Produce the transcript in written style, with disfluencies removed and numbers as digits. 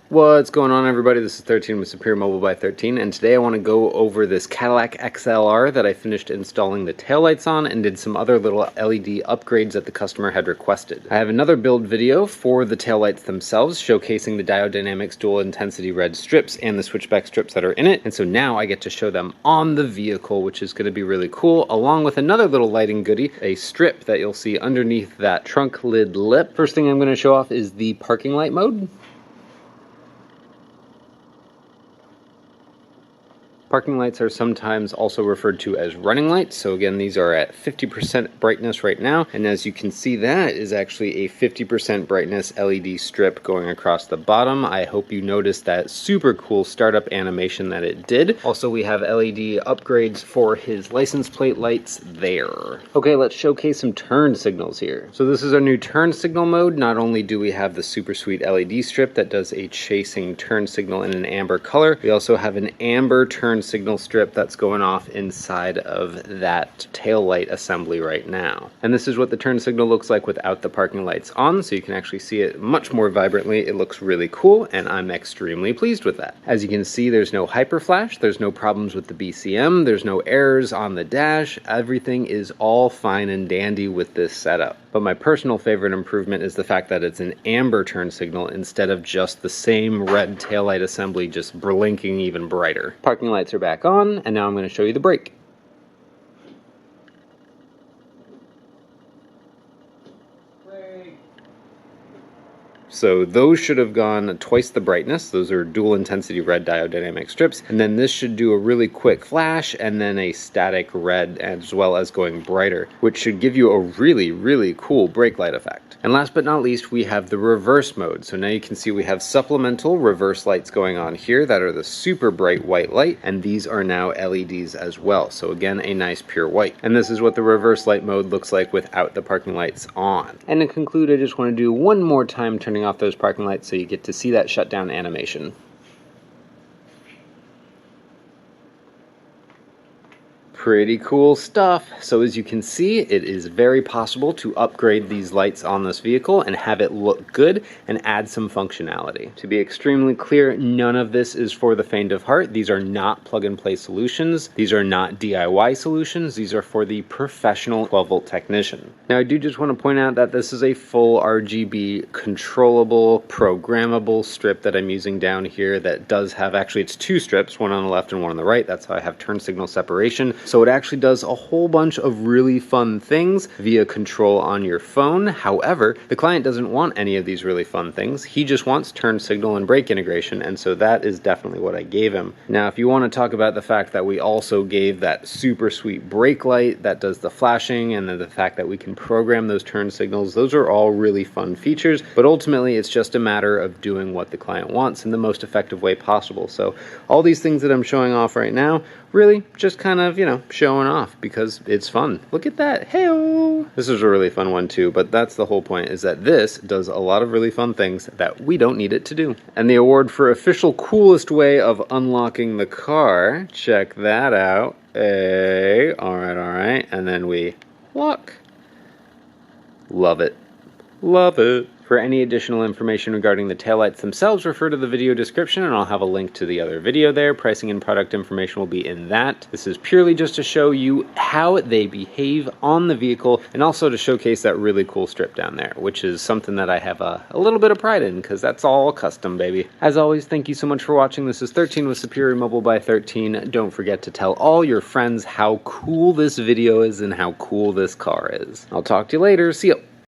What's going on, everybody? This is 13 with Superior Mobile by 13, and today I want to go over this Cadillac XLR that I finished installing the taillights on and did some other little LED upgrades that the customer had requested. I have another build video for the taillights themselves showcasing the Diode Dynamics dual intensity red strips and the switchback strips that are in it, and so now I get to show them on the vehicle, which is going to be really cool, along with another little lighting goodie, a strip that you'll see underneath that trunk lid lip. First thing I'm going to show off is the parking light mode. Parking lights are sometimes also referred to as running lights. So again, these are at 50% brightness right now. And as you can see, that is actually a 50% brightness LED strip going across the bottom. I hope you noticed that super cool startup animation that it did. Also, we have LED upgrades for his license plate lights there. Okay, let's showcase some turn signals here. So this is our new turn signal mode. Not only do we have the super sweet LED strip that does a chasing turn signal in an amber color, we also have an amber turn signal strip that's going off inside of that tail light assembly right now. And this is what the turn signal looks like without the parking lights on, so you can actually see it much more vibrantly. It looks really cool, and I'm extremely pleased with that. As you can see, there's no hyper flash, there's no problems with the BCM, there's no errors on the dash. Everything is all fine and dandy with this setup. But my personal favorite improvement is the fact that it's an amber turn signal instead of just the same red taillight assembly just blinking even brighter. Parking lights are back on, and now I'm going to show you the brake. So those should have gone twice the brightness. Those are dual intensity red diode dynamic strips. And then this should do a really quick flash and then a static red as well as going brighter, which should give you a really, really cool brake light effect. And last but not least, we have the reverse mode. So now you can see we have supplemental reverse lights going on here that are the super bright white light, and these are now LEDs as well. So again, a nice pure white. And this is what the reverse light mode looks like without the parking lights on. And to conclude, I just want to do one more time turning off those parking lights so you get to see that shutdown animation. Pretty cool stuff. So as you can see, it is very possible to upgrade these lights on this vehicle and have it look good and add some functionality. To be extremely clear, none of this is for the faint of heart. These are not plug-and-play solutions. These are not DIY solutions. These are for the professional 12-volt technician. Now, I do just want to point out that this is a full RGB controllable, programmable strip that I'm using down here that does have, actually it's two strips, one on the left and one on the right. That's how I have turn signal separation. So it actually does a whole bunch of really fun things via control on your phone. However, the client doesn't want any of these really fun things. He just wants turn signal and brake integration, and so that is definitely what I gave him. Now, if you want to talk about the fact that we also gave that super sweet brake light that does the flashing, and then the fact that we can program those turn signals, those are all really fun features, but ultimately it's just a matter of doing what the client wants in the most effective way possible. So all these things that I'm showing off right now, really just kind of, showing off because it's fun. Look at that. Hey-o! This is a really fun one too, but that's the whole point, is that this does a lot of really fun things that we don't need it to do. And the award for official coolest way of unlocking the car, check that out. Hey, all right. And then we lock. Love it. Love it. For any additional information regarding the taillights themselves, refer to the video description, and I'll have a link to the other video there. Pricing and product information will be in that. This is purely just to show you how they behave on the vehicle, and also to showcase that really cool strip down there, which is something that I have a little bit of pride in, because that's all custom, baby. As always, thank you so much for watching. This is 13 with Superior Mobile by 13. Don't forget to tell all your friends how cool this video is and how cool this car is. I'll talk to you later. See ya.